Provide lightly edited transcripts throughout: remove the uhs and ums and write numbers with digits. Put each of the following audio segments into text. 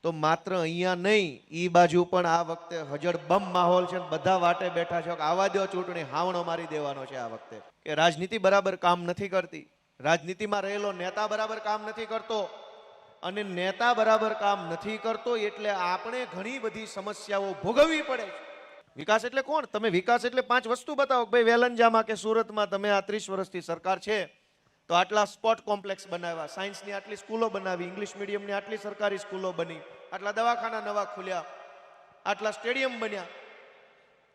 તો માત્ર અહીંયા નહીં, ઈ બાજુ પણ આ વખતે હજળબમ માહોલ છે, બધા વાટે બેઠા છે કે આવા દો ચૂંટણી, હાવણો મારી દેવાનો છે આ વખતે. કે રાજનીતિ બરાબર કામ નથી કરતી, રાજનીતિમાં રહેલો નેતા બરાબર કામ નથી કરતો, અને નેતા બરાબર કામ નથી કરતો એટલે આપણે ઘણી બધી સમસ્યાઓ ભોગવવી પડે છે. વિકાસ એટલે કોણ? તમે વિકાસ એટલે 5 વસ્તુ બતાવો. ભાઈ વેલંજામાં કે સુરતમાં તમે આ 30 વર્ષથી સરકાર છે તો આટલા સ્પોર્ટ કોમ્પ્લેક્સ બનાવ્યા, સાયન્સની આટલી સ્કૂલો બનાવી, ઇંગ્લિશ મીડિયમની આટલી સરકારી સ્કૂલો બની, આટલા દવાખાના નવા ખુલ્યા, આટલા સ્ટેડિયમ બન્યા.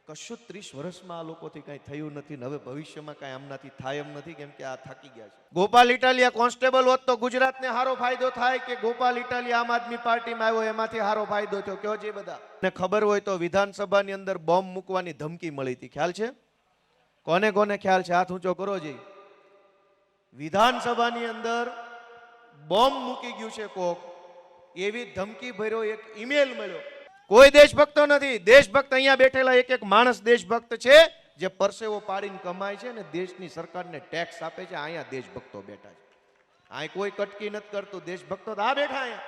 કશું 30 વર્ષમાં આ લોકોથી કાંઈ થયું નથી ને હવે ભવિષ્યમાં કાંઈ આમનાથી થાય એમ નથી, કેમ કે આ થાકી ગયા છે. ગોપાલ ઇટાલિયા કોન્સ્ટેબલ હોત તો ગુજરાતને સારો ફાયદો થાય કે ગોપાલ ઇટાલિયા આમ આદમી પાર્ટીમાં આવ્યો એમાંથી સારો ફાયદો થયો? કયો જે બધા ને ખબર હોય તો વિધાનસભાની અંદર બોમ્બ મૂકવાની ધમકી મળી હતી, ખ્યાલ છે? કોને કોને ખ્યાલ છે? હાથ ઊંચો કરો જી. વિધાનસભાની અંદર બોમ્બ મૂકી ગયું છે કોક, એવી ધમકી ભર્યો એક ઈમેલ મળ્યો. કોઈ દેશભક્તો નથી, દેશભક્ત અહીંયા બેઠેલા એક એક માણસ દેશભક્ત છે જે પરસેવો પાડીને કમાય છે ને દેશની સરકારને ટેક્સ આપે છે. અહીંયા દેશભક્તો બેઠા છે, અહીં કોઈ કટકી નથી કરતું. દેશભક્તો તો આ બેઠા અહીંયા,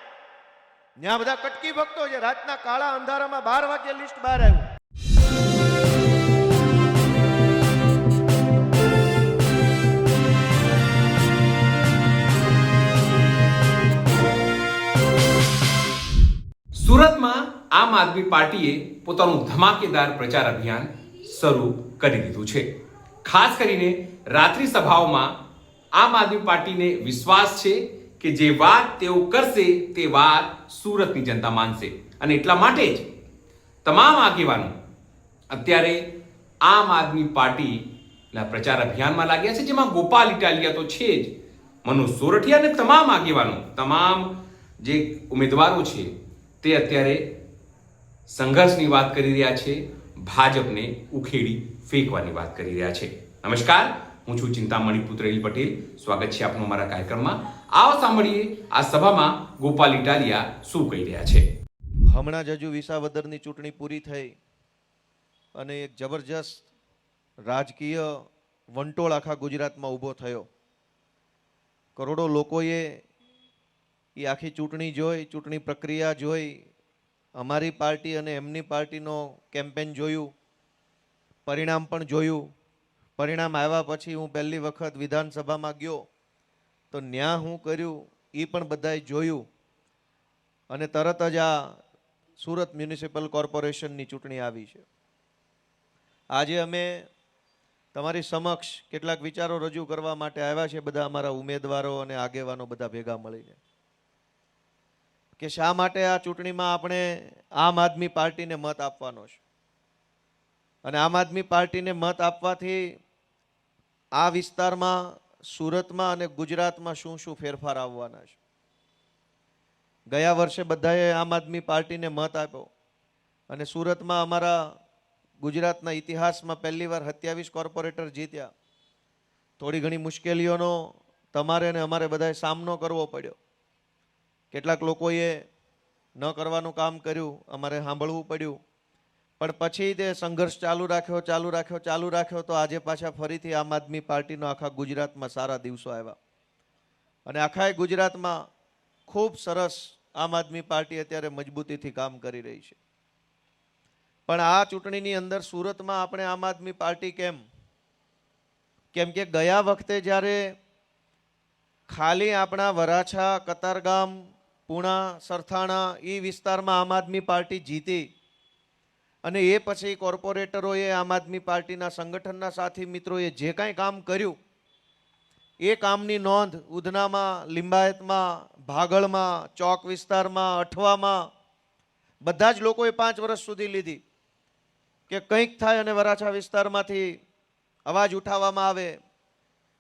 ત્યાં બધા કટકી ભક્તો છે. રાતના કાળા અંધારામાં 12 વાગે લિસ્ટ બહાર આવ્યું. સુરતમાં આમ આદમી પાર્ટીએ પોતાનું ધમાકેદાર પ્રચાર અભિયાન શરૂ કરી દીધું છે. ખાસ કરીને રાત્રિ સભાઓમાં આમ આદમી પાર્ટીને વિશ્વાસ છે કે જે વાત તેઓ કરશે તે વાત સુરતની જનતા માનશે, અને એટલા માટે જ તમામ આગેવાનો અત્યારે આમ આદમી પાર્ટીના પ્રચાર અભિયાનમાં લાગ્યા છે, જેમાં ગોપાલ ઇટાલિયા તો છે જ, મનોજ સોરઠિયા અને તમામ આગેવાનો, તમામ જે ઉમેદવારો છે તે અત્યારે સંઘર્ષની વાત કરી રહ્યા છે, ભાજપને ઉખેડી ફેંકવાની વાત કરી રહ્યા છે. નમસ્કાર, હું છું ચિંતામણી પુત્રેલ પટેલ. સ્વાગત છે આપનું મારા કાર્યક્રમમાં. આવો સાંભળીએ આ સભામાં ગોપાલ ઇટાલિયા શું કહી રહ્યા છે. હમણાં જ હજુ વિસાવદરની ચૂંટણી પૂરી થઈ અને એક જબરજસ્ત રાજકીય વંટોળ આખા ગુજરાતમાં ઊભો થયો. કરોડો લોકોએ એ આખી ચૂંટણી જોઈ, ચૂંટણી પ્રક્રિયા જોઈ, અમારી પાર્ટી અને એમની પાર્ટીનો કેમ્પેન જોયું, પરિણામ પણ જોયું. પરિણામ આવ્યા પછી હું પહેલી વખત વિધાનસભામાં ગયો તો ન્યા હું કર્યું એ પણ બધાએ જોયું, અને તરત જ આ સુરત મ્યુનિસિપલ કોર્પોરેશનની ચૂંટણી આવી છે. આજે અમે તમારી સમક્ષ કેટલાક વિચારો રજૂ કરવા માટે આવ્યા છે, બધા અમારા ઉમેદવારો અને આગેવાનો બધા ભેગા મળીને, કે શા માટે આ ચૂંટણીમાં આપણે આમ આદમી પાર્ટીને મત આપવાનો છે, અને આમ આદમી પાર્ટીને મત આપવાથી આ વિસ્તારમાં, સુરતમાં અને ગુજરાતમાં શું શું ફેરફાર આવવાના છે. ગયા વર્ષે બધાએ આમ આદમી પાર્ટીને મત આપ્યો અને સુરતમાં અમારા ગુજરાતના ઇતિહાસમાં પહેલીવાર 27 કોર્પોરેટર જીત્યા. થોડી ઘણી મુશ્કેલીઓનો તમારે અને અમારે બધાએ સામનો કરવો પડ્યો. કેટલાક લોકોએ ન કરવાનું કામ કર્યું, અમારે સાંભળવું પડ્યું, પણ પછી તે સંઘર્ષ ચાલુ રાખ્યો તો આજે પાછા ફરીથી આમ આદમી પાર્ટીનો આખા ગુજરાતમાં સારા દિવસો આવ્યા, અને આખા ગુજરાતમાં ખૂબ સરસ આમ આદમી પાર્ટી અત્યારે મજબૂતીથી કામ કરી રહી છે. પણ આ ચૂંટણીની અંદર સુરતમાં આપણે આમ આદમી પાર્ટી કેમ કે ગયા વખતે જ્યારે ખાલી આપણા વરાછા, કતારગામ, પૂણા, સરથાણા એ વિસ્તારમાં આમ આદમી પાર્ટી જીતી, અને એ પછી કોર્પોરેટરોએ આમ આદમી પાર્ટીના સંગઠનના સાથી મિત્રોએ જે કાંઈ કામ કર્યું એ કામની નોંધ ઉધનામાં, લિંબાયતમાં, ભાગળમાં, ચોક વિસ્તારમાં, અઠવામાં બધા જ લોકોએ 5 વર્ષ સુધી લીધી કે કંઈક થાય અને વરાછા વિસ્તારમાંથી અવાજ ઉઠાવવામાં આવે.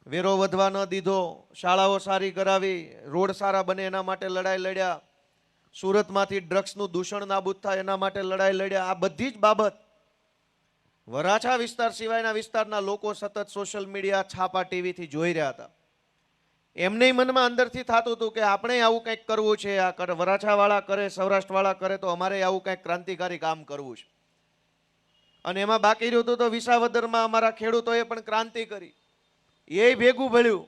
વેરો વધવા ન દીધો, શાળાઓ સારી કરાવી, રોડ સારા બને એના માટે લડાઈ લડ્યા, સુરતમાંથી ડ્રગ્સનું દૂષણ નાબૂદ થાય એના માટે લડાઈ લડ્યા. આ બધી જ બાબત વરાછા વિસ્તાર સિવાયના વિસ્તારના લોકો સતત સોશિયલ મીડિયા, છાપા, ટીવીથી જોઈ રહ્યા હતા. એમને મનમાં અંદરથી થતું હતું કે આપણે આવું કંઈક કરવું છે, આ વરાછાવાળા કરે, સૌરાષ્ટ્રવાળા કરે તો અમારે આવું કંઈક ક્રાંતિકારી કામ કરવું છે. અને એમાં બાકી રહ્યું હતું તો વિસાવદરમાં અમારા ખેડૂતોએ પણ ક્રાંતિ કરી, એ ભેગું ભળ્યું.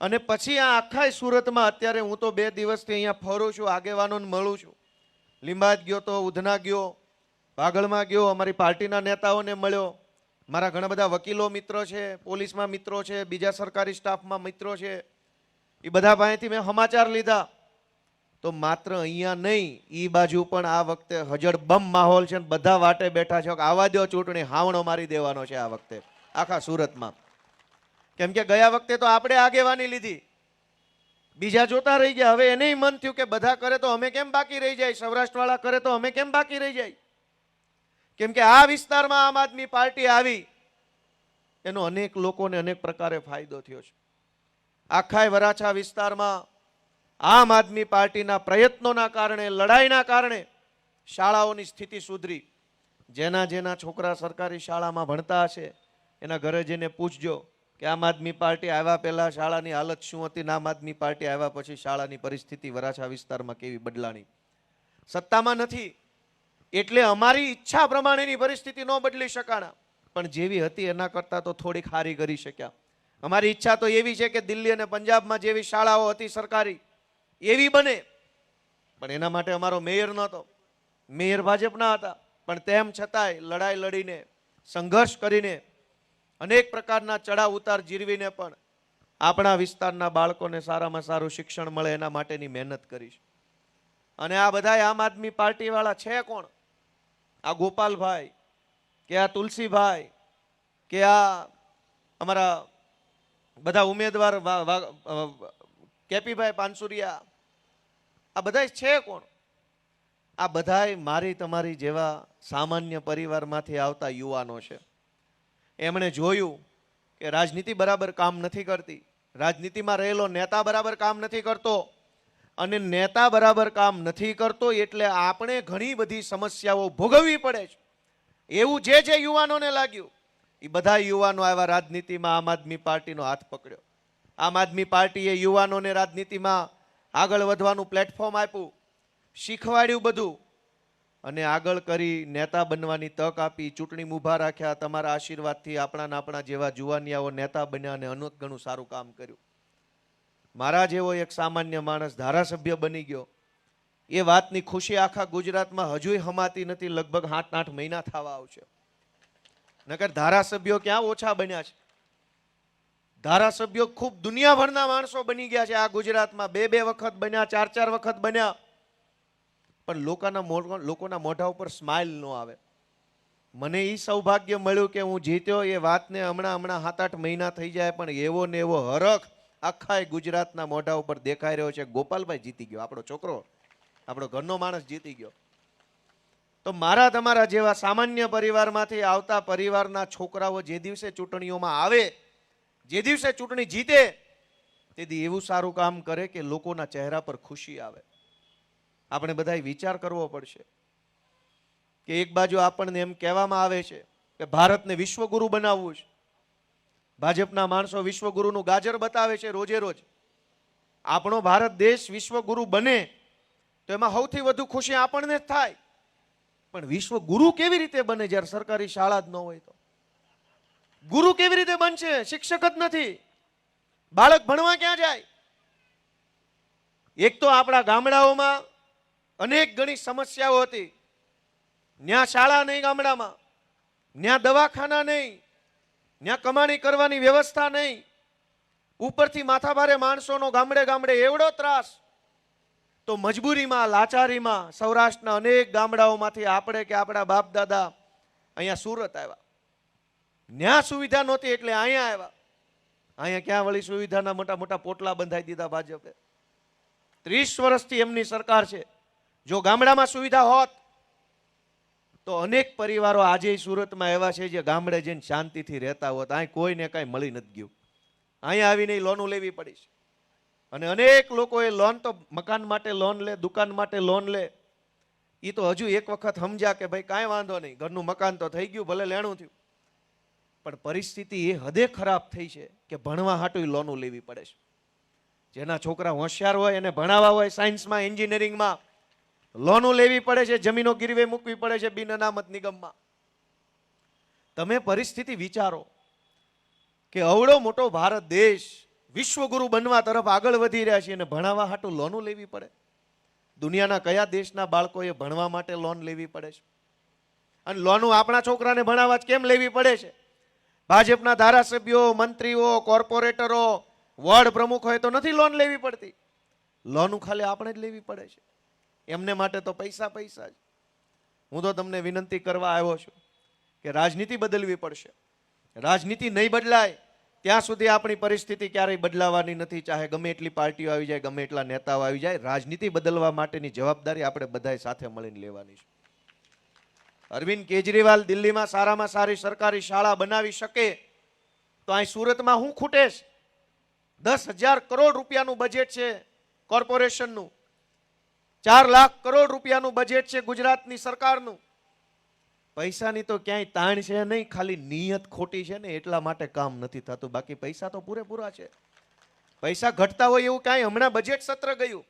અને પછી આ આખા સુરતમાં અત્યારે હું તો 2 દિવસથી અહીંયા ફરું છું, આગેવાનોને મળું છું, લીંબાદ ગયો તો, ઉધના ગયો, પાગળમાં ગયો, અમારી પાર્ટીના નેતાઓને મળ્યો, મારા ઘણા બધા વકીલો મિત્રો છે, પોલીસમાં મિત્રો છે, બીજા સરકારી સ્ટાફમાં મિત્રો છે, એ બધા પાસેથી મેં સમાચાર લીધા. તો માત્ર અહીંયા નહીં, એ બાજુ પણ આ વખતે હજળબમ માહોલ છે, બધા વાટે બેઠા છે કે આવા દો ચૂંટણી, હાવણો મારી દેવાનો છે આ વખતે આખા સુરતમાં. કેમ કે ગયા વખતે તો આપણે આગેવાની લીધી, બીજા જોતા રહી ગયા. હવે એને મન થયું કે બધા કરે તો અમે કેમ બાકી રહી જાય, સૌરાષ્ટ્રવાળા કરે તો અમે કેમ બાકી રહી જાય. કેમ કે આ વિસ્તારમાં આમ આદમી પાર્ટી આવી, એનો અનેક લોકોને અનેક પ્રકારે ફાયદો થયો છે. આખા વરાછા વિસ્તારમાં આમ આદમી પાર્ટીના પ્રયત્નોના કારણે, લડાઈના કારણે શાળાઓની સ્થિતિ સુધરી. જેના જેના છોકરા સરકારી શાળામાં ભણતા હશે એના ઘરે જઈને પૂછજો કે આમ આદમી પાર્ટી આવ્યા પહેલા શાળાની હાલત શું હતી, આમ આદમી પાર્ટી આવ્યા પછી શાળાની પરિસ્થિતિ વરાછા વિસ્તારમાં કેવી બદલાણી. સત્તામાં નથી એટલે અમારી ઈચ્છા પ્રમાણેની પરિસ્થિતિ ન બદલી શકાણા, પણ જેવી હતી એના કરતાં તો થોડીક સારી કરી શક્યા. અમારી ઈચ્છા તો એવી છે કે દિલ્હી અને પંજાબમાં જેવી શાળાઓ હતી સરકારી એવી બને, પણ એના માટે અમારો મેયર નહોતો, મેયર ભાજપના હતા. પણ તેમ છતાંય લડાઈ લડીને, સંઘર્ષ કરીને, અનેક પ્રકારના ચડાવ ઉતાર જીરવીને પણ આપણા વિસ્તારના બાળકોને સારામાં સારું શિક્ષણ મળે એના માટેની મહેનત કરી છે. અને આ બધા આમ આદમી પાર્ટી વાળા છે કોણ? આ ગોપાલભાઈ કે આ તુલસીભાઈ કે આ અમારા બધા ઉમેદવાર કેપીભાઈ પાનસુરિયા, આ બધા છે કોણ? આ બધાય મારી તમારી જેવા સામાન્ય પરિવારમાંથી આવતા યુવાનો છે. એમણે જોયું કે રાજનીતિ બરાબર કામ નથી કરતી, રાજનીતિમાં રહેલો નેતા બરાબર કામ નથી કરતો, અને નેતા બરાબર કામ નથી કરતો એટલે આપણે ઘણી બધી સમસ્યાઓ ભોગવવી પડે છે. એવું જે યુવાનોને લાગ્યું એ બધા યુવાનો આવ્યા રાજનીતિમાં, આમ આદમી પાર્ટીનો હાથ પકડ્યો. આમ આદમી પાર્ટીએ યુવાનોને રાજનીતિમાં આગળ વધવાનું પ્લેટફોર્મ આપ્યું, શીખવાડ્યું બધું, અને આગળ કરી નેતા બનવાની તક આપી, ચૂંટણીમાં ઊભા રાખ્યા. તમારા આશીર્વાદથી આપણા જેવા જુવાનિયાઓ નેતા બન્યા અને અનેક ઘણું સારું કામ કર્યું. મારા જેવો એક સામાન્ય માણસ ધારાસભ્ય બની ગયો, એ વાતની ખુશી આખા ગુજરાતમાં હજુય હમાતી નથી. લગભગ 7-8 મહિના થવા આવશે. નકર ધારાસભ્યો ક્યાં ઓછા બન્યા છે. ધારાસભ્યો ખૂબ દુનિયાભરના માણસો બની ગયા છે આ ગુજરાતમાં. 2-2 વખત બન્યા, 4-4 વખત બન્યા, પણ લોકોના મોઢા ઉપર સ્માઇલ ન આવે. મને એ સૌભાગ્ય મળ્યું કે હું જીત્યો. એ વાતને હમણાં 7-8 મહિના થઈ જાય, પણ એવો ને એવો હરખ આખા ગુજરાતના મોઢા ઉપર દેખાઈ રહ્યો છે. ગોપાલભાઈ જીતી ગયો, આપણો છોકરો, આપણો ઘરનો માણસ જીતી ગયો. તો મારા તમારા જેવા સામાન્ય પરિવારમાંથી આવતા પરિવારના છોકરાઓ જે દિવસે ચૂંટણીઓમાં આવે, જે દિવસે ચૂંટણી જીતે, તેથી એવું સારું કામ કરે કે લોકોના ચહેરા પર ખુશી આવે. આપણે બધાએ વિચાર કરવો પડશે કે એક બાજુ આપણને એમ કહેવામાં આવે છે કે ભારતને વિશ્વગુરુ બનાવવું છે. ભાજપના માણસો વિશ્વગુરુનું ગાજર બતાવે છે રોજે રોજ. આપણો ભારત દેશ વિશ્વગુરુ બને તો એમાં સૌથી વધુ ખુશી આપણને જ થાય. પણ વિશ્વગુરુ કેવી રીતે બને જ્યારે સરકારી શાળા જ ન હોય? તો ગુરુ કેવી રીતે બનશે? શિક્ષક જ નથી, બાળક ભણવા ક્યાં જાય? એક તો આપણા ગામડાઓમાં અનેક ઘણી સમસ્યાઓ હતી. ન્યા શાળા નહીં ગામડામાં, ન્યા દવાખાના નહીં, ન્યા કમાણી કરવાની વ્યવસ્થા નહીં, ઉપરથી માથાભારે માણસોનો ગામડે ગામડે એવડો ત્રાસ. તો મજબૂરીમાં, લાચારીમાં સૌરાષ્ટ્રના અનેક ગામડાઓમાંથી આપણે કે આપણા બાપ દાદા અહીંયા સુરત આવ્યા. ન્યા સુવિધા નહોતી એટલે અહીંયા આવ્યા. અહીંયા ક્યાં વળી સુવિધાના મોટા મોટા પોટલા બંધાઈ દીધા ભાજપે. 30 વર્ષથી એમની સરકાર છે. જો ગામડામાં સુવિધા હોત તો અનેક પરિવારો આજે સુરતમાં એવા છે જે ગામડે જઈને શાંતિથી રહેતા હોત. અહીં કોઈને કાંઈ મળી નથી ગયું. અહીંયા આવીને લોનો લેવી પડી છે. અને અનેક લોકો એ લોન તો મકાન માટે લોન લે, દુકાન માટે લોન લે. એ તો હજુ એક વખત સમજ્યા કે ભાઈ કાંઈ વાંધો નહીં, ઘરનું મકાન તો થઈ ગયું, ભલે લેણું થયું. પણ પરિસ્થિતિ એ હદે ખરાબ થઈ છે કે ભણવા હાટું લોનો લેવી પડે છે. જેના છોકરા હોશિયાર હોય એને ભણાવવા હોય સાયન્સમાં, એન્જિનિયરિંગમાં, લોનો લેવી પડે છે, જમીનો ગીરવે મૂકવી પડે છે બિન અનામત નિગમમાં. તમે પરિસ્થિતિ વિચારો કે અવળો મોટો ભારત દેશ વિશ્વગુરુ બનવા તરફ આગળ વધી રહ્યા છે અને ભણાવવા હાટું લોનો લેવી પડે. દુનિયાના કયા દેશના બાળકોએ ભણવા માટે લોન લેવી પડે છે? અને લોનો આપણા છોકરાને ભણાવવા જ કેમ લેવી પડે છે? ભાજપના ધારાસભ્યો, મંત્રીઓ, કોર્પોરેટરો, વોર્ડ પ્રમુખ હોય તો નથી લોન લેવી પડતી. લોન ખાલી આપણે જ લેવી પડે છે. એમને માટે તો પૈસા પૈસા જ. હું તો તમને વિનંતી કરવા આવ્યો છું કે રાજનીતિ બદલવી પડશે. રાજનીતિ નહીં બદલાય ત્યાં સુધી આપણી પરિસ્થિતિ ક્યારેય બદલાવાની નથી. ચાહે ગમે એટલી પાર્ટીઓ આવી જાય, ગમે એટલા નેતાઓ આવી જાય, રાજનીતિ બદલવા માટેની જવાબદારી આપણે બધાએ સાથે મળીને લેવાની છે. અરવિંદ કેજરીવાલ દિલ્હીમાં સારામાં સારી સરકારી શાળા બનાવી શકે તો અહીં સુરતમાં શું ખૂટે છે? 10,000 કરોડ રૂપિયાનું બજેટ છે કોર્પોરેશનનું, 4 લાખ કરોડ રૂપિયાનું બજેટ છે ગુજરાતની સરકારનું. પૈસાની તો ક્યાંય તાણ છે નહીં, ખાલી નિયત ખોટી છે ને એટલા માટે કામ નથી થતું. બાકી પૈસા તો પૂરેપૂરા છે. પૈસા ઘટતા હોય એવું કાંઈ. હમણાં બજેટ સત્ર ગયું,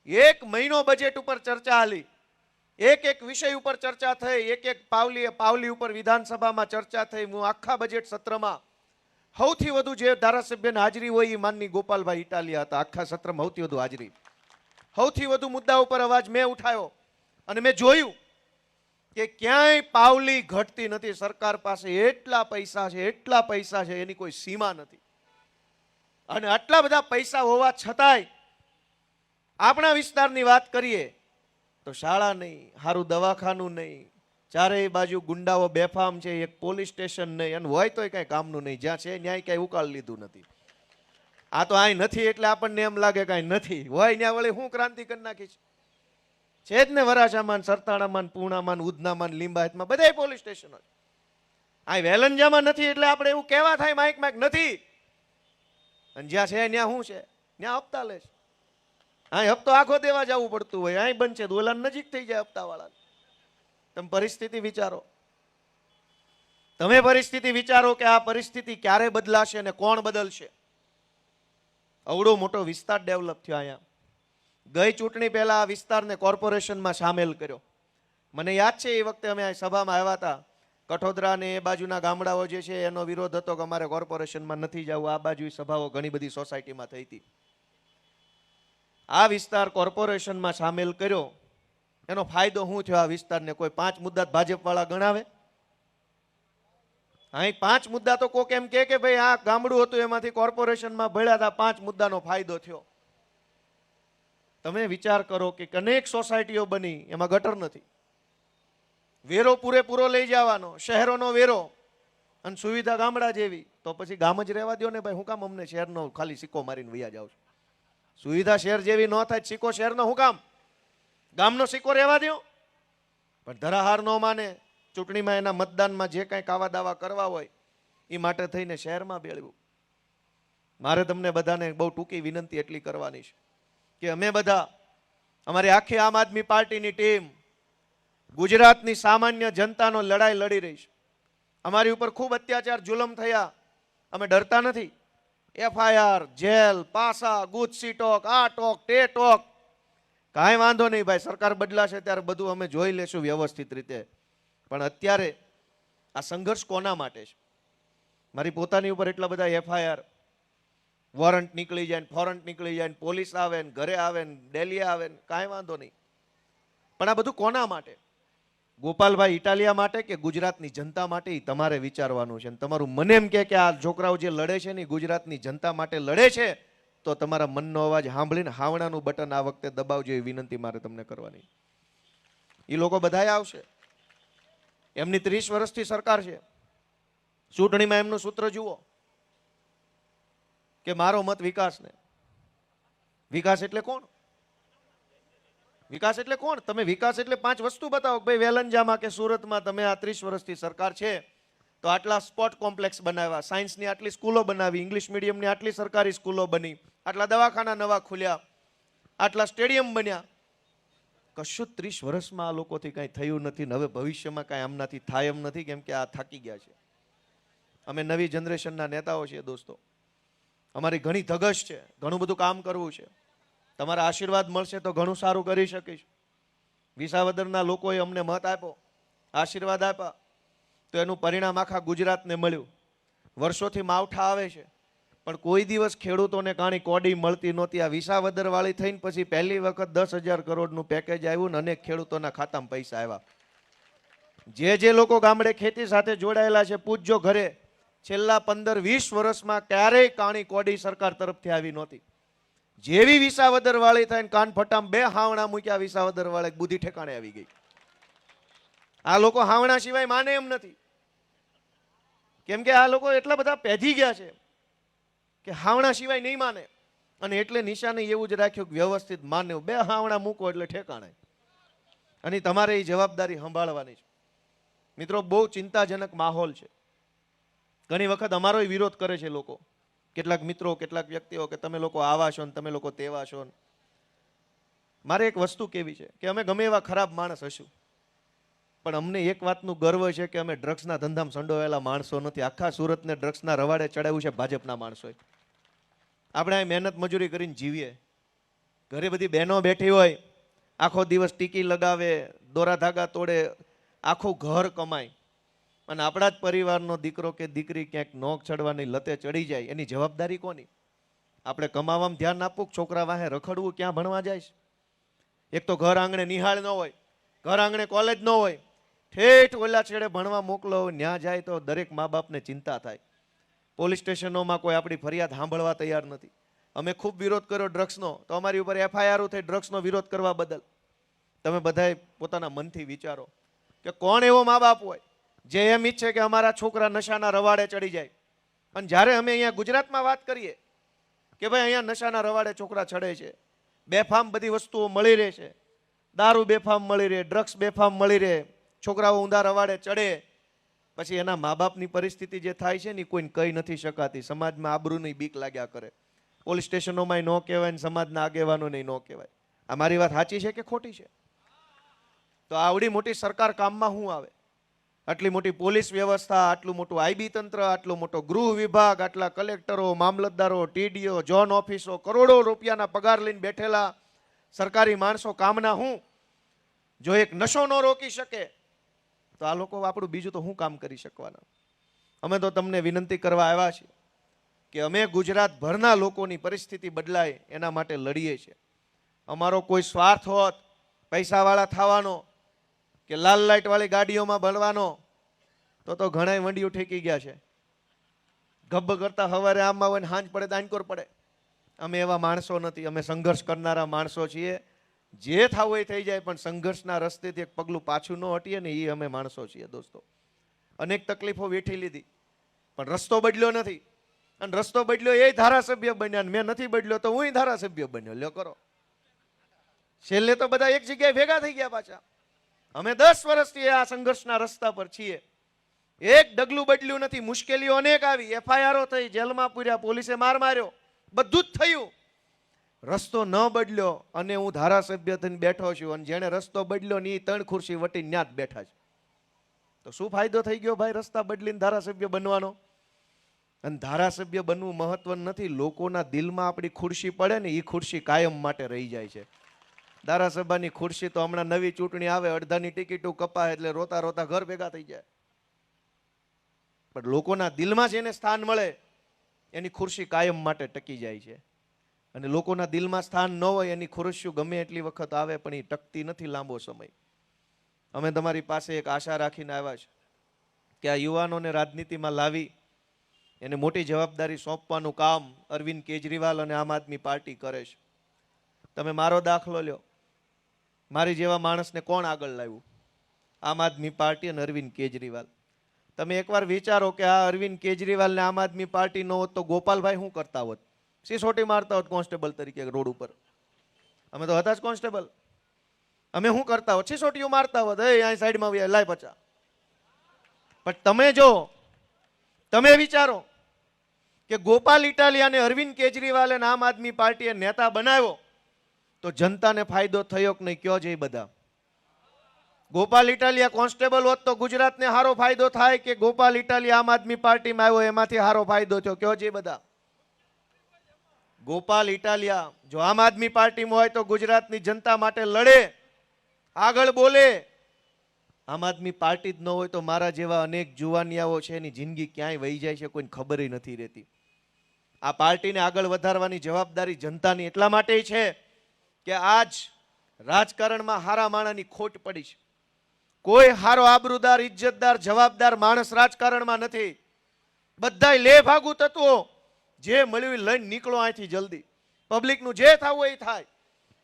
1 મહિનો બજેટ ઉપર ચર્ચા હાલી, એક વિષય ઉપર ચર્ચા થઈ, એક પાવલી ઉપર વિધાનસભામાં ચર્ચા થઈ. હું આખા બજેટ સત્રમાં સૌથી વધુ જે ધારાસભ્યની હાજરી હોય એ માનની ગોપાલભાઈ ઇટાલિયા હતા. આખા સત્રમાં સૌથી વધુ હાજરી, સૌથી વધુ મુદ્દા ઉપર અવાજ મેં ઉઠાવ્યો અને મેં જોયું કે ક્યાંય પાવલી ઘટતી નથી. સરકાર પાસે એટલા પૈસા છે એની કોઈ સીમા નથી. અને આટલા બધા પૈસા હોવા છતાંય આપણા વિસ્તારની વાત કરીએ તો શાળા નહીં, સારું દવાખાનું નહીં, ચારેય બાજુ ગુંડાઓ બેફામ છે, એક પોલીસ સ્ટેશન નહીં, અને હોય તોય કઈ કામનું નહીં. જ્યાં છે ન્યાય કઈ ઉકાળ લીધું નથી. આ તો અહીં નથી એટલે આપણને એમ લાગે કઈ નથી, હોય ત્યાં વળી હું ક્રાંતિ કરી નાખી છે જ ને. વરાછામાં, સરતાણામાં, પૂર્ણામાં, ઉધનામાં, લિંબાયતમાં બધાય પોલીસ સ્ટેશન. અહીં વેલંજામાં નથી એટલે આપણે એવું કહેવા થાય માઇક નથી. અને જ્યાં છે ત્યાં શું છે? ત્યાં હપ્તા લે છે. અહીં હપ્તો આખો દેવા જવું પડતું હોય, અહીં બનશે તો ઓલા નજીક થઈ જાય હપ્તાવાળા. તમે પરિસ્થિતિ વિચારો, તમે પરિસ્થિતિ વિચારો કે આ પરિસ્થિતિ ક્યારે બદલાશે અને કોણ બદલશે? અવડો મોટો વિસ્તાર ડેવલપ થયો. અહીંયા ગઈ ચૂંટણી પહેલા આ વિસ્તારને કોર્પોરેશનમાં સામેલ કર્યો. મને યાદ છે એ વખતે અમે સભામાં આવ્યા હતા. કઠોદરા ને એ બાજુના ગામડાઓ જે છે એનો વિરોધ હતો કે અમારે કોર્પોરેશનમાં નથી જવું. આ બાજુ સભાઓ ઘણી બધી સોસાયટીમાં થઈ હતી. આ વિસ્તાર કોર્પોરેશનમાં સામેલ કર્યો, એનો ફાયદો શું થયો આ વિસ્તારને? કોઈ 5 મુદ્દા ભાજપ વાળા ગણાવે? અહીં 5 મુદ્દા તો કોક એમ કે ભાઈ આ ગામડું હતું એમાંથી કોર્પોરેશનમાં ભળ્યા હતા, 5 મુદ્દાનો ફાયદો થયો. તમે વિચાર કરો કે અનેક સોસાયટીઓ બની, એમાં ગટર નથી, વેરો પૂરેપૂરો લઈ જવાનો, શહેરોનો વેરો, અને સુવિધા ગામડા જેવી. તો પછી ગામ જ રહેવા દો ને ભાઈ. હું કામ અમને શહેરનો ખાલી સિક્કો મારીને વૈયા જાવ છું? સુવિધા શહેર જેવી ન થાય, સિક્કો શહેરનો હું કામ? ગામનો સિક્કો રહેવા દો. પણ ધરાહાર ન માને, ચૂંટણીમાં એના મતદાનમાં જે કાંઈ કાવા દાવા કરવા હોય એ માટે થઈને શહેરમાં બેળવું. મારે તમને બધાને બહુ ટૂંકી વિનંતી એટલી કરવાની છે કે અમે બધા, અમારી આખી આમ આદમી પાર્ટીની ટીમ ગુજરાતની સામાન્ય જનતાનો લડાઈ લડી રહી છે. અમારી ઉપર ખૂબ અત્યાચાર જુલમ થયા, અમે ડરતા નથી. FIR, જેલ, પાસા, ગુજસી ટોક, આ ટોક, તે ટોક, કાંઈ વાંધો નહીં ભાઈ. સરકાર બદલાશે ત્યારે બધું અમે જોઈ લેશું વ્યવસ્થિત રીતે. પણ અત્યારે આ સંઘર્ષ કોના માટે છે? મારી પોતાની ઉપર એટલા બધા FIR, વોરંટ નીકળી જાય, ફોરંટ નીકળી જાય, પોલીસ આવે ને ઘરે આવે ને ડેલી આવે ને, કાંઈ વાંધો નહીં. પણ આ બધું કોના માટે? ગોપાલભાઈ ઇટાલિયા માટે કે ગુજરાતની જનતા માટે? એ તમારે વિચારવાનું છે. તમારું મને એમ કે આ છોકરાઓ જે લડે છે ને ગુજરાતની જનતા માટે લડે છે, તો તમારા મનનો અવાજ સાંભળીને હાવણાનું બટન આ વખતે દબાવજો, એ વિનંતી મારે તમને કરવાની. એ લોકો બધાય આવશે. એમની 30 વર્ષથી સરકાર છે. ચૂંટણીમાં એમનું સૂત્ર જુઓ કે મારો મત વિકાસને. વિકાસ એટલે કોણ? વિકાસ એટલે કોણ? તમે વિકાસ એટલે 5 વસ્તુ બતાવો. ભાઈ વેલંજામાં કે સુરતમાં તમે આ 30 વર્ષથી સરકાર છે તો આટલા સ્પોર્ટ કોમ્પ્લેક્સ બનાવ્યા, સાયન્સની આટલી સ્કૂલો બનાવી, ઇંગ્લિશ મીડિયમની આટલી સરકારી સ્કૂલો બની, આટલા દવાખાના નવા ખુલ્યા, આટલા સ્ટેડિયમ બન્યા. કશું 30 વર્ષમાં આ લોકોથી કાંઈ થયું નથી. હવે ભવિષ્યમાં કાંઈ આમનાથી થાય એમ નથી, કેમ કે આ થાકી ગયા છે. અમે નવી જનરેશનના નેતાઓ છીએ દોસ્તો. અમારી ઘણી ધગશ છે, ઘણું બધું કામ કરવું છે. તમારા આશીર્વાદ મળશે તો ઘણું સારું કરી શકીશ. વિસાવદરના લોકોએ અમને મત આપ્યો, આશીર્વાદ આપ્યા, તો એનું પરિણામ આખા ગુજરાતને મળ્યું. વર્ષોથી માવઠા આવે છે, પણ કોઈ દિવસ ખેડૂતોને કાણી કોડી મળતી નહોતી. આ વિસાવદર વાળી થઈને પછી પહેલી વખત 10,000 કરોડનું પેકેજ આવ્યું ને અનેક ખેડૂતોના ખાતામાં પૈસા આવ્યા. જે લોકો ગામડે ખેતી સાથે જોડાયેલા છે, પૂછજો ઘરે, છેલ્લા 15-20 વર્ષમાં ક્યારેય કાણી કોડી સરકાર તરફથી આવી નહોતી. જેવી વિસાવદર વાળી થઈને કાન ફટામ 2 હાવણા મૂક્યા વિસાવદર વાળે, બુદ્ધિ ઠેકાણે આવી ગઈ. આ લોકો હાવણા સિવાય માને એમ નથી. કેમ કે આ લોકો એટલા બધા પેધી ગયા છે કે હાવણા સિવાય નહીં માને. અને એટલે નિશાને એવું જ રાખ્યું કે વ્યવસ્થિત માને. 2 હાવણા મૂકો એટલે ઠેકાણે. અને તમારે એ જવાબદારી સંભાળવાની છે. મિત્રો, બહુ ચિંતાજનક માહોલ છે. ઘણી વખત અમારો વિરોધ કરે છે લોકો, કેટલાક મિત્રો, કેટલાક વ્યક્તિઓ, કે તમે લોકો આવા છો ને તમે લોકો તેવા છો. મારે એક વસ્તુ કેવી છે કે અમે ગમે એવા ખરાબ માણસ હશું, પણ અમને એક વાતનું ગર્વ છે કે અમે ડ્રગ્સના ધંધામાં સંડોવાયેલા માણસો નથી. આખા સુરતને ડ્રગ્સના રવાડે ચડાવ્યું છે ભાજપના માણસોએ. આપણે અહીં મહેનત મજૂરી કરીને જીવીએ. ઘરે બધી બહેનો બેઠી હોય, આખો દિવસ ટીકી લગાવે, દોરા ધાગા તોડે, આખું ઘર કમાય, અને આપણા જ પરિવારનો દીકરો કે દીકરી ક્યાંક નોક ચડવાની લતે ચડી જાય, એની જવાબદારી કોની? આપણે કમાવામાં ધ્યાન આપવું, છોકરા વાહે રખડવું, ક્યાં ભણવા જાય છે? એક તો ઘર આંગણે નિહાળ ન હોય, ઘર આંગણે કોલેજ ન હોય, ઠેઠ ઓલા છેડે ભણવા મોકલો, ન્યા જાય તો દરેક મા બાપને ચિંતા થાય. પોલીસ સ્ટેશનોમાં કોઈ આપણી ફરિયાદ સાંભળવા તૈયાર નથી. અમે ખૂબ વિરોધ કર્યો ડ્રગ્સનો, તો અમારી ઉપર FIR થઈ ડ્રગ્સનો વિરોધ કરવા બદલ. તમે બધાએ પોતાના મનથી વિચારો કે કોણ એવો મા બાપ હોય જે એમ ઈચ્છે કે અમારા છોકરા નશાના રવાડે ચડી જાય. અને જ્યારે અમે અહીંયા ગુજરાતમાં વાત કરીએ કે ભાઈ અહીંયા નશાના રવાડે છોકરા ચડે છે, બેફામ બધી વસ્તુઓ મળી રહે છે, દારૂ બેફામ મળી રહે, ડ્રગ્સ બેફામ મળી રહે, છોકરાઓ ઊંધા રવાડે ચડે, પછી એના મા બાપની પરિસ્થિતિ જે થાય છે ને કોઈને કહી નથી શકાતી. સમાજમાં આબરૂની બીક લાગ્યા કરે. પોલીસ સ્ટેશનોમાં ન કહેવાય ને સમાજના આગેવાનોને ન કહેવાય. આ મારી વાત સાચી છે કે ખોટી છે? તો આવડી મોટી સરકાર કામમાં શું આવે? આટલી મોટી પોલીસ વ્યવસ્થા, આટલું મોટું IB તંત્ર, આટલો મોટો ગૃહ વિભાગ, આટલા કલેક્ટરો, મામલતદારો, TDO, ઝોન ઓફિસો, કરોડો રૂપિયાના પગાર લઈને બેઠેલા સરકારી માણસો કામના હું? જો એક નશો ન રોકી શકે તો આ લોકો આપણું બીજું તો શું કામ કરી શકવાના? અમે તો તમને વિનંતી કરવા આવ્યા છીએ કે અમે ગુજરાતભરના લોકોની પરિસ્થિતિ બદલાય એના માટે લડીએ છીએ. અમારો કોઈ સ્વાર્થ હોત પૈસાવાળા થવાનો કે લાલ લાઇટ વાળી ગાડીઓમાં ભણવાનો તો ઘણાય વંડિયું ઠેકી ગયા છે. ગબ્બ કરતા સવારે આમાં હોય ને હાંજ પડે દાનકોર પડે. અમે એવા માણસો નથી. અમે સંઘર્ષ કરનારા માણસો છીએ. જે થવું એ થઈ જાય, પણ સંઘર્ષના રસ્તેથી એક પગલું પાછું ન હટીએ ને, એ અમે માણસો છીએ. દોસ્તો, અનેક તકલીફો વેઠી લીધી, પણ રસ્તો બદલ્યો નથી. અને રસ્તો બદલ્યો એ ધારાસભ્ય બન્યા, મેં નથી બદલ્યો તો હું ધારાસભ્ય બન્યો. લ્યો કરો. છેલ્લે તો બધા એક જગ્યાએ ભેગા થઈ ગયા પાછા. અમે 10 વર્ષથી આ સંઘર્ષના રસ્તા પર છીએ. એક ડગલું બદલ્યું નથી. મુશ્કેલીઓ અનેક આવી, FIRઓ થઈ, જેલમાં પૂર્યા, પોલીસે માર માર્યો, બધું જ થયું. રસ્તો ન બદલ્યો અને હું ધારાસભ્ય થઈને બેઠો છું, અને જેણે રસ્તો બદલ્યો ને એ 3 ખુરશી વટીને ન્યા જ બેઠા છે. તો શું ફાયદો થઈ ગયો ભાઈ રસ્તા બદલીને ધારાસભ્ય બનવાનો? અને ધારાસભ્ય બનવું મહત્વનું નથી. લોકોના દિલમાં આપણી ખુરશી પડે ને, એ ખુરશી કાયમ માટે રહી જાય છે. ધારાસભાની ખુરશી તો હમણાં નવી ચૂંટણી આવે, અડધાની ટિકિટો કપાય એટલે રોતા રોતા ઘર ભેગા થઈ જાય. પણ લોકોના દિલમાં જેને સ્થાન મળે એની ખુરશી કાયમ માટે ટકી જાય છે. અને લોકોના દિલમાં સ્થાન ન હોય એની ખુરશીઓ ગમે એટલી વખત આવે પણ એ ટકતી નથી લાંબો સમય. અમે તમારી પાસે એક આશા રાખીને આવ્યા છે કે આ યુવાનોને રાજનીતિમાં લાવી એને મોટી જવાબદારી સોંપવાનું કામ અરવિંદ કેજરીવાલ અને આમ આદમી પાર્ટી કરે છે. તમે મારો દાખલો લ્યો, મારી જેવા માણસને કોણ આગળ લાવ્યું? આમ આદમી પાર્ટી અને અરવિંદ કેજરીવાલ. તમે એકવાર વિચારો કે આ અરવિંદ કેજરીવાલ ને આમ આદમી પાર્ટી ન હોત તો ગોપાલભાઈ શું કરતા હોત? સિસોટી મારતા હોત કોન્સ્ટેબલ તરીકે રોડ ઉપર. અમે તો હતા જ કોન્સ્ટેબલ. અમે શું કરતા હોત? સિસોટીઓ મારતા હોત. અહીં સાઈડમાં લાય પચા. પણ તમે વિચારો કે ગોપાલ ઇટાલિયાને અરવિંદ કેજરીવાલ અને આમ આદમી પાર્ટીએ નેતા બનાવ્યો તો જનતાને ફાયદો થયો કે નહીં? કયો છે બધા? ગોપાલ ઇટાલિયા કોન્સ્ટેબલ હોત તો ગુજરાતને સારો ફાયદો થાય કે ગોપાલ ઇટાલિયા આમ આદમી પાર્ટીમાં આવ્યો એમાંથી સારો ફાયદો થયો? કયો છે બધા? ગોપાલ ઇટાલિયા જો આમ આદમી પાર્ટીમાં હોય તો ગુજરાતની જનતા માટે લડે, આગળ બોલે. આમ આદમી પાર્ટી જ ન હોય તો મારા જેવા અનેક જુવાનિયાઓ છે એની જિંદગી ક્યાંય વહી જાય છે કોઈને ખબર નથી રહેતી. આ પાર્ટીને આગળ વધારવાની જવાબદારી જનતાની એટલા માટે છે કે આજ રાજકારણમાં હારા માણાની ખોટ પડી છે. કોઈ હારો આબરૂદાર, ઇજ્જતદાર, જવાબદાર માણસ રાજકારણમાં નથી. બધાય લે ભાગુ તત્વો જે મળ્યું લઈને નીકળો અહીંથી જલ્દી. પબ્લિકનું જે થવું હોય એ થાય.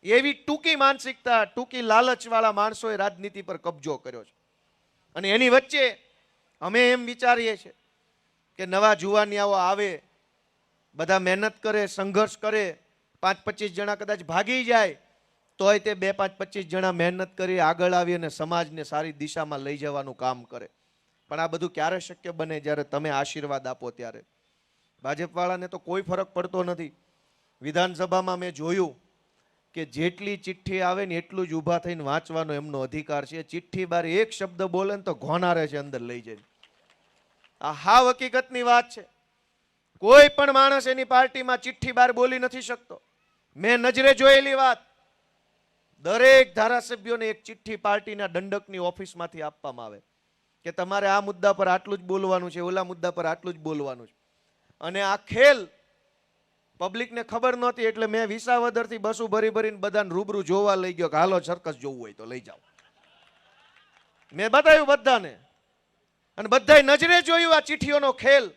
એવી ટૂંકી માનસિકતા, ટૂંકી લાલચવાળા માણસોએ રાજનીતિ પર કબજો કર્યો છે. અને એની વચ્ચે અમે એમ વિચારીએ છીએ કે નવા જુવાનિયાઓ આવે, બધા મહેનત કરે, સંઘર્ષ કરે, 5-25 જણા કદાચ ભાગી જાય તોય તે 2-5-25 જણા મહેનત કરી આગળ આવી અને સમાજને સારી દિશામાં લઈ જવાનું કામ કરે. પણ આ બધું ક્યારે શક્ય બને? જ્યારે તમે આશીર્વાદ આપો ત્યારે. ભાજપવાળાને તો કોઈ ફરક પડતો નથી. વિધાનસભામાં મેં જોયું કે જેટલી ચિઠ્ઠી આવે ને એટલું જ ઊભા થઈને વાંચવાનો એમનો અધિકાર છે. ચિઠ્ઠી બાર એક શબ્દ બોલે ને તો ઘોનારે છે અંદર લઈ જાય. આ હાવ હકીકતની વાત છે. કોઈ પણ માણસ એની પાર્ટીમાં ચિઠ્ઠી બાર બોલી નથી શકતો. મેં નજરે જોયેલી વાત. દરેક ધારાસભ્યોને એક ચિઠ્ઠી પાર્ટીના દંડકની ઓફિસમાંથી આપવામાં આવે કે તમારે આ મુદ્દા પર આટલું જ બોલવાનું છે, ઓલા મુદ્દા પર આટલું જ બોલવાનું છે. અને આ ખેલ પબ્લિકને ખબર નહોતી એટલે મેં વિસાવદરથી બસો ભરીને બધાને રૂબરૂ જોવા લઈ ગયો કે હાલો સર્કસ જોવું હોય તો લઈ જાઓ. મેં બતાવ્યું બધાને અને બધાએ નજરે જોયું આ ચિઠ્ઠીઓનો ખેલ.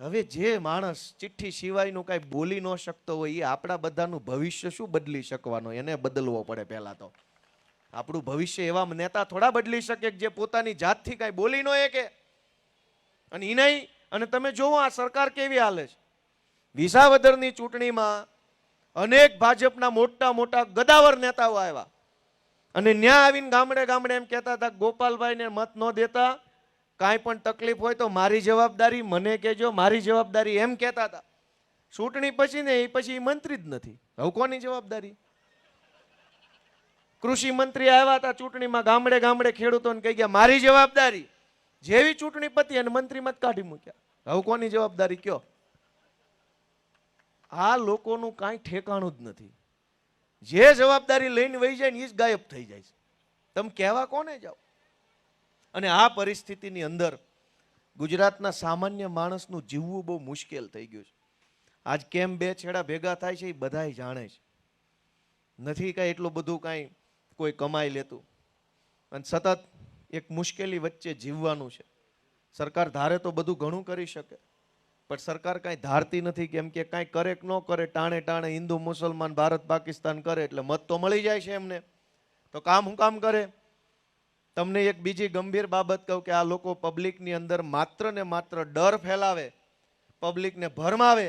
હવે જે માણસ ચિઠ્ઠી સિવાયનું કાંઈ બોલી ન શકતો હોય એ આપણા બધાનું ભવિષ્ય શું બદલી શકવાનો? એને બદલવો પડે પહેલા તો. આપણું ભવિષ્ય એવા નેતા થોડા બદલી શકે જે પોતાની જાતથી કાંઈ બોલી ન શકે. અને એ નહીં. અને તમે જોવો આ સરકાર કેવી હાલે છે. વિસાવદરની ચૂંટણીમાં અનેક ભાજપના મોટા મોટા ગદાવર નેતાઓ આવ્યા અને ન્યા આવીને ગામડે ગામડે એમ કહેતા હતા ગોપાલભાઈને મત ન દેતા, કાંઈ પણ તકલીફ હોય તો મારી જવાબદારી, મને કહેજો, મારી જવાબદારી, એમ કહેતા હતા. ચૂંટણી પછી ને એ પછી મંત્રી જ નથી. હવે કોની જવાબદારી? કૃષિ મંત્રી આવ્યા હતા ચૂંટણીમાં, ગામડે ગામડે ખેડૂતોને કહી ગયા મારી જવાબદારી. જેવી ચૂંટણી પતી અને મંત્રીમાં કાઢી મૂક્યા. હવે કોની જવાબદારી કયો? આ લોકોનું કાંઈ ઠેકાણું જ નથી. જે જવાબદારી લઈને વહી જાય ને એ જ ગાયબ થઈ જાય છે. તમે કહેવા કોને જાઓ? અને આ પરિસ્થિતિની અંદર ગુજરાતના સામાન્ય માણસનું જીવવું બહુ મુશ્કેલ થઈ ગયું છે. આજ કેમ બે છેડા ભેગા થાય છે એ બધાય જાણે છે. નથી કાંઈ એટલું બધું કાંઈ કોઈ કમાઈ લેતું અને સતત એક મુશ્કેલી વચ્ચે જીવવાનું છે. સરકાર ધારે તો બધું ઘણું કરી શકે પણ સરકાર કાંઈ ધારતી નથી. કેમ કે કાંઈ કરે કે ન કરે, ટાણે ટાણે હિન્દુ મુસલમાન ભારત પાકિસ્તાન કરે એટલે મત તો મળી જાય છે એમને. તો કામ હું કામ કરે? તમને એક બીજી ગંભીર બાબત કહું કે આ લોકો પબ્લિકની અંદર માત્ર ને માત્ર ડર ફેલાવે, પબ્લિકને ભરમાવે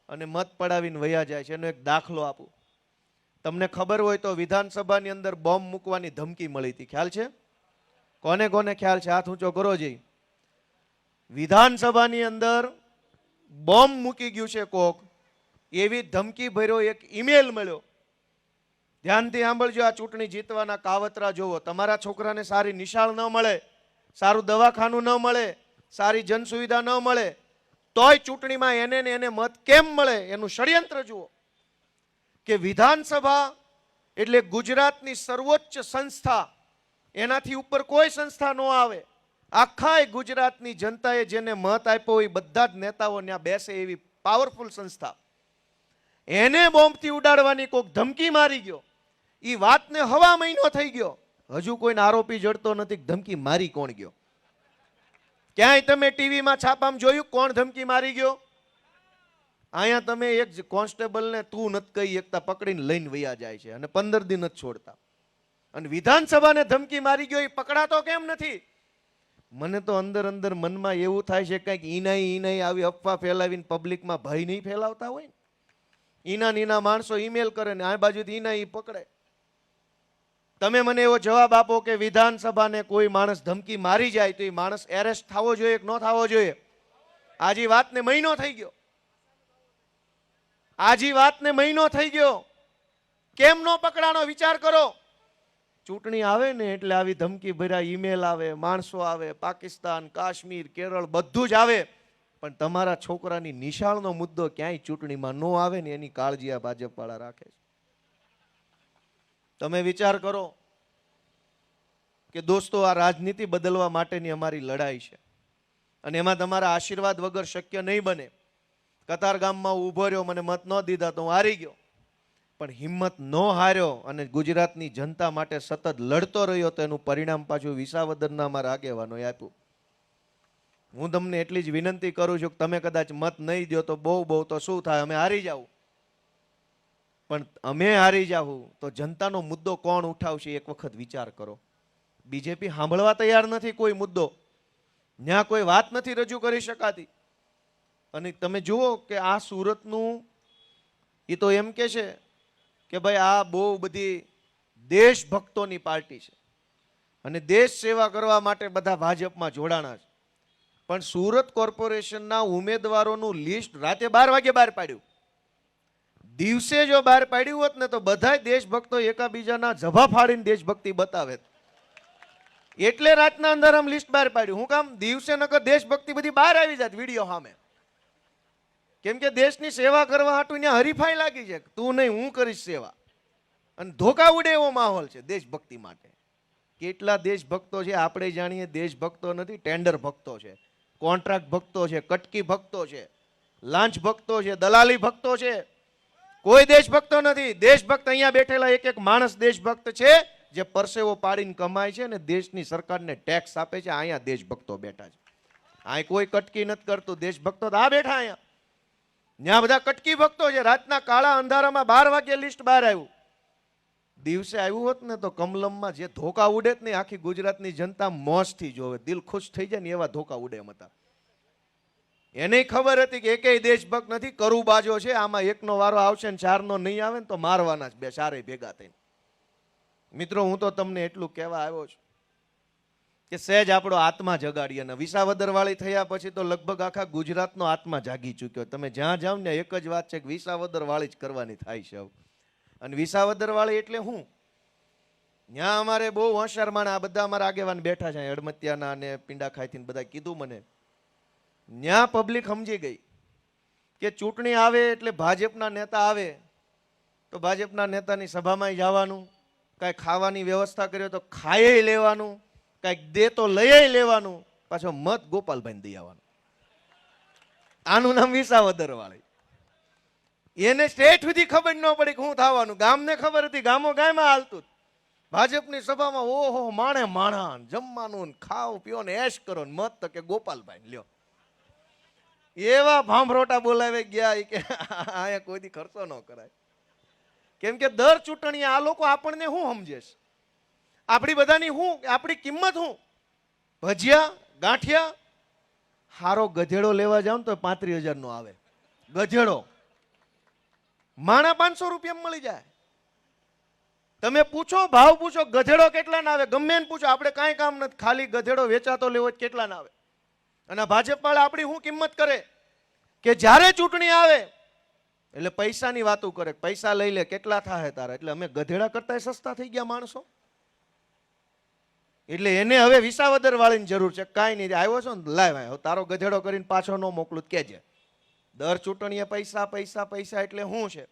અને મત પડાવીને વયા જાય છે. એનો એક દાખલો આપું. તમને ખબર હોય તો વિધાનસભાની અંદર બોમ્બ મૂકવાની ધમકી મળી હતી. ખ્યાલ છે? કોને કોને ખ્યાલ છે? હાથ ઊંચો કરો જઈ. વિધાનસભાની અંદર બોમ્બ મૂકી ગયું છે કોક, એવી ધમકી ભર્યો એક ઈમેલ મળ્યો. ધ્યાનથી સાંભળજો. આ ચૂંટણી જીતવાના કાવતરા જોવો. તમારા છોકરાને સારી નિશાળ ન મળે, સારું દવાખાનું ન મળે, સારી જનસુવિધા ન મળે તોય ચૂંટણીમાં એને ને એને મત કેમ મળે એનું ષડયંત્ર જુઓ. કે વિધાનસભા એટલે ગુજરાતની સર્વોચ્ચ સંસ્થા, એનાથી ઉપર કોઈ સંસ્થા ન આવે. આખા ગુજરાતની જનતાએ જેને મત આપ્યો હોય બધા જ નેતાઓ ત્યાં બેસે એવી પાવરફુલ સંસ્થા, એને બોમ્બથી ઉડાડવાની કોઈક ધમકી મારી ગયો. એ વાતને હવા મહિનો થઈ ગયો, હજુ કોઈને આરોપી જડતો નથી. ધમકી મારી કોણ ગયો? ક્યાંય તમે ટીવીમાં છાપામાં જોયું કોણ ધમકી મારી ગયો? અહીંયા તમે એક કોન્સ્ટેબલને તું નથી કહી એકતા પકડીને લઈને વયા જાય છે અને 15 દિન જ છોડતા. અને વિધાનસભાને ધમકી મારી ગયો એ પકડાતો કેમ નથી? મને તો અંદર અંદર મનમાં એવું થાય છે કંઈક ઈનાઈ આવી અફવા ફેલાવીને પબ્લિકમાં ભય નહીં ફેલાવતા હોય ને. ઈના માણસો ઈમેલ કરે ને આ બાજુથી ઈના પકડે. તમે મને એવો જવાબ આપો કે વિધાનસભાને કોઈ માણસ ધમકી મારી જાય તો એ માણસ એરેસ્ટ થવો જોઈએ કે ન થવો જોઈએ? આજી વાતને મહિનો થઈ ગયો. આજી વાતને મહિનો થઈ ગયો. કેમ નો પકડાનો? વિચાર કરો. ચૂંટણી આવે ને એટલે આવી ધમકી ભર્યા ઈમેલ આવે, માણસો આવે, પાકિસ્તાન, કાશ્મીર, કેરળ બધું જ આવે. પણ તમારા છોકરાની નિશાળનો મુદ્દો ક્યાંય ચૂંટણીમાં ન આવે ને એની કાળજી આ ભાજપવાળા રાખે છે. તમે વિચાર કરો કે દોસ્તો આ રાજનીતિ બદલવા માટેની અમારી લડાઈ છે અને એમાં તમારા આશીર્વાદ વગર શક્ય નહીં બને. કતાર ગામમાં ઊભો રહ્યો, મને મત ન દીધા તો હું હારી ગયો, પણ હિંમત ન હાર્યો અને ગુજરાતની જનતા માટે સતત લડતો રહ્યો તો એનું પરિણામ પાછું વિસાવદરના અમારા આગેવાનોએ આપ્યું. હું તમને એટલી જ વિનંતી કરું છું કે તમે કદાચ મત નહીં દો તો બહુ તો શું થાય, અમે હારી જાવ, પણ અમે હારી જાવું તો જનતાનો મુદ્દો કોણ ઉઠાવશે એક વખત વિચાર કરો. બીજેપી સાંભળવા તૈયાર નથી કોઈ મુદ્દો, ત્યાં કોઈ વાત નથી રજૂ કરી શકાતી. અને તમે જુઓ કે આ સુરતનું એ તો એમ કે છે કે ભાઈ આ બહુ બધી દેશભક્તોની પાર્ટી છે અને દેશ સેવા કરવા માટે બધા ભાજપમાં જોડાણા છે, પણ સુરત કોર્પોરેશનના ઉમેદવારોનું લિસ્ટ રાતે 12 વાગે બહાર પાડ્યું. દિવસે જો બહાર પાડ્યું હોત ને તો બધા દેશભક્તો એકાબીજાના જભા ફાડીને દેશભક્તિ બતાવે, એટલે રાતના અંદર આમ લિસ્ટ બહાર પાડ્યું. હું કામ? દિવસે નકર દેશભક્તિ બધી બહાર આવી જાત વિડીયો સામે. કેમ કે દેશની સેવા કરવા હાટું ત્યાં હરીફાઈ લાગી છે, તું નહીં હું કરીશ સેવા, અને ધોકા ઉડે એવો માહોલ છે દેશભક્તિ માટે. કેટલા દેશભક્તો છે આપણે જાણીએ, દેશભક્તો નથી, ટેન્ડર ભક્તો છે, કોન્ટ્રાક્ટ ભક્તો છે, કટકી ભક્તો છે, લાંચ ભક્તો છે, દલાલી ભક્તો છે. કોઈ દેશભક્તો નથી. દેશભક્ત અહીંયા બેઠેલા એક એક માણસ દેશભક્ત છે જે પરસેવો પાડીને કમાય છે અને દેશની સરકારને ટેક્સ આપે છે. અહીંયા દેશભક્તો બેઠા છે. અહીં કોઈ કટકી નથી કરતું. દેશભક્તો તો આ બેઠા અહીંયા, ત્યાં બધા કટકી ભક્તો છે. રાતના કાળા અંધારામાં 12 વાગે લિસ્ટ બહાર આવ્યું. દિવસે આવ્યું હોત ને તો કમલમમાં જે ધોકા ઉડે જ નહીં, આખી ગુજરાતની જનતા મોજથી જોવે, દિલ ખુશ થઈ જાય ને એવા ધોકા ઉડે એમ હતા. એને ખબર હતી કે એકેય દેશભક્ત નથી, કરું બાજો છે, આમાં એકનો વારો આવશે ને 4નો નહીં આવે ને તો મારવાના જ બે ચારે ભેગા થઈને. મિત્રો હું તો તમને એટલું કહેવા આવ્યો છું કે સહેજ આપણો આત્મા જગાડીએ. અને વિસાવદર વાળી થયા પછી તો લગભગ આખા ગુજરાતનો આત્મા જાગી ચૂક્યો. તમે જ્યાં જાઓ ને એક જ વાત છે કે વિસાવદર વાળી જ કરવાની થાય છે. અને વિસાવદર વાળી એટલે હું, ત્યાં અમારે બહુ હોશિયાર માણસ, આ બધા અમારા આગેવાન બેઠા છે, અડમતિયાના અને પિંડા ખાઈથી બધા કીધું મને. ત્યાં પબ્લિક સમજી ગઈ કે ચૂંટણી આવે એટલે ભાજપના નેતા આવે તો ભાજપના નેતાની સભામાં જવાનું, કાંઈ ખાવાની વ્યવસ્થા કર્યો તો ખાઈ લેવાનું, કાંઈક દે તો લઈ લેવાનું, પાછો મત ગોપાલભાઈને દઈ આવવાનું. આનું નામ વિસાવદર વાળી. એને સ્ટેટ સુધી ખબર ન પડી કે શું થવાનું. ગામને ખબર હતી, ગામો ગાયમાં હાલતું. ભાજપની સભામાં ઓહો માણે માણા, જમવાનું ખાઓ પીઓ ને એશ કરો ને મત તો કે ગોપાલભાઈ લ્યો. એવા ભાંભરોટા બોલાવે ગયા કે અહીંયા કોઈ દી ખર્ચો ન કરાય. કેમ કે દર ચૂંટણી આ લોકો આપણને શું સમજે છે, આપણી બધાની શું, આપણી કિંમત શું? ભજીયા ગાંઠિયા, હારો ગધેડો લેવા જાવ ને તો 35,000 નો આવે ગધેડો, માણા 500 રૂપિયામાં મળી જાય. તમે પૂછો, ભાવ પૂછો, ગધેડો કેટલા ના આવે, ગમે એને પૂછો, આપણે કાંઈ કામ નથી, ખાલી ગધેડો વેચાતો લેવો કેટલા ના આવે. અને ભાજપ વાળા આપણી શું કિંમત કરે કે જ્યારે ચૂંટણી આવે એટલે પૈસાની વાતો કરે, પૈસા લઈ લે, કેટલા થાય તારા. એટલે અમે ગધેડા કરતા સસ્તા થઈ ગયા માણસો. એટલે એને હવે વિસાવદર વાળીની જરૂર છે. કાંઈ નહીં, આવ્યો છો ને લાવ તારો ગધેડો કરીને પાછો ન મોકલું કેજે. દર ચૂંટણીએ પૈસા પૈસા પૈસા એટલે શું છે?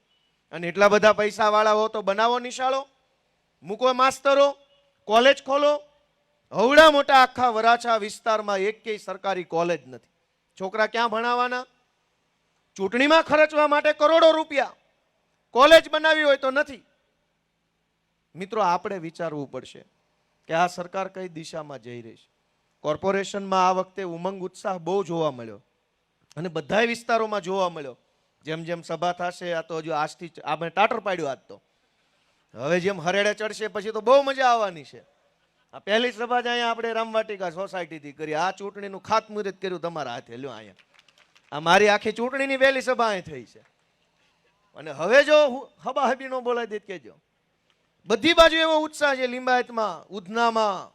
અને એટલા બધા પૈસા વાળા હો તો બનાવો નિશાળો, મૂકો માસ્તરો, કોલેજ ખોલો. હવડા મોટા આખા વરાછા વિસ્તારમાં એકેય સરકારી કોલેજ નથી. છોકરા ક્યાં ભણાવવાના? ચૂંટણીમાં ખર્ચવા માટે કરોડો રૂપિયા, કોલેજ બનાવી હોય તો નથી. મિત્રો આપણે વિચારવું પડશે કે આ સરકાર કઈ દિશામાં જઈ રહી છે. કોર્પોરેશનમાં આ વખતે ઉમંગ ઉત્સાહ બહુ જોવા મળ્યો અને બધા વિસ્તારોમાં જોવા મળ્યો. જેમ જેમ સભા થશે, આ તો હજુ આજથી આપણે ટાટર પાડ્યું. આજ તો હવે જેમ હરેડે ચડશે પછી તો બહુ મજા આવવાની છે. આ પહેલી સભા જ અહીંયા આપણે રામવાટિકા સોસાયટીથી કરી. આ ચૂંટણીનું ખાતમુહૂર્ત કર્યું તમારા હાથે. લ્યો અહીંયા આ મારી આખી ચૂંટણીની પહેલી સભા અહીં થઈ છે. અને હવે જો હબાહબી નો બોલાવી દે કેજો. બધી બાજુ એવો ઉત્સાહ છે. લિંબાયતમાં, ઉધનામાં,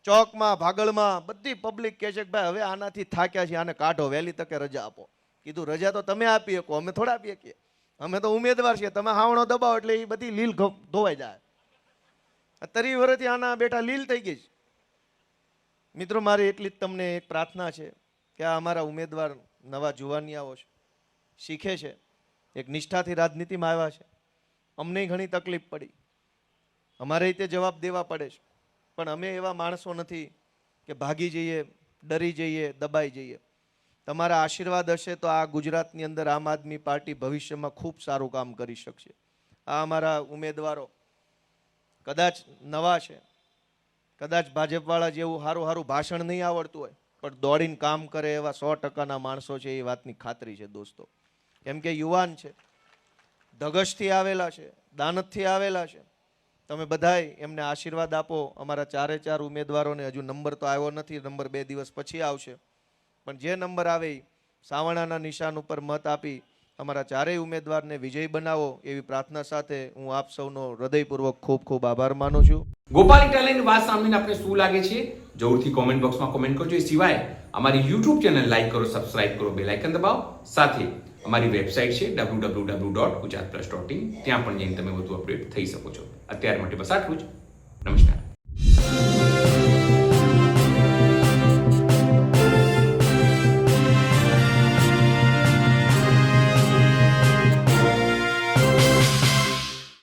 ચોકમાં, ભાગળમાં બધી પબ્લિક કહે છે કે ભાઈ હવે આનાથી થાક્યા છે, આને કાઢો, વહેલી તકે રજા આપો. કીધું રજા તો તમે આપી શકો, અમે થોડા આપી શકીએ, અમે તો ઉમેદવાર છીએ. તમે હાવણો દબાવો એટલે એ બધી લીલ ધોવાઈ જાય. 30 વર્ષથી આના બેઠા લીલ થઈ ગઈ છે. મિત્રો મારી એટલી જ તમને એક પ્રાર્થના છે કે આ અમારા ઉમેદવાર નવા જુવાનિયાઓ છે, શીખે છે, એક નિષ્ઠાથી રાજનીતિમાં આવ્યા છે. અમને ઘણી તકલીફ પડી, અમારે રીતે જવાબ દેવા પડે છે, પણ અમે એવા માણસો નથી કે ભાગી જઈએ, ડરી જઈએ, દબાઈ જઈએ. તમારા આશીર્વાદ હશે તો આ ગુજરાતની અંદર આમ આદમી પાર્ટી ભવિષ્યમાં ખૂબ સારું કામ કરી શકશે. આ અમારા ઉમેદવારો કદાચ નવા છે, કદાચ ભાજપવાળા જેવું સારું ભાષણ નહીં આવડતું હોય, પણ દોડીને કામ કરે એવા 100%ના માણસો છે, એ વાતની ખાતરી છે દોસ્તો. કેમ કે યુવાન છે, ધગશથી આવેલા છે, દાનતથી આવેલા છે. તમે બધાય એમને આશીર્વાદ આપો. અમારા 4 ઉમેદવારોને હજુ નંબર તો આવ્યો નથી, નંબર 2 દિવસ પછી આવશે, પણ જે નંબર આવે એ સાવરણાના નિશાન ઉપર મત આપી અમારા 4 ઉમેદવારને વિજય બનાવો એવી પ્રાર્થના સાથે હું આપ સૌનો હૃદયપૂર્વક ખૂબ ખૂબ આભાર માનું છું. ગોપાલ ઇટાલિયાની વાત સાંભળીને આપને શું લાગે છે જરૂરથી કોમેન્ટ બોક્સમાં કોમેન્ટ કરજો. એ સિવાય અમારી યુટ્યુબ ચેનલ લાઈક કરો, સબસ્ક્રાઇબ કરો, બેલ આઇકન દબાવો. સાથે અમારી વેબસાઇટ છે www.gujaratplus.in, ત્યાં પણ જઈને તમે વધુ અપડેટ થઈ શકો છો. અત્યાર માટે બસ આટલું જ. નમસ્કાર.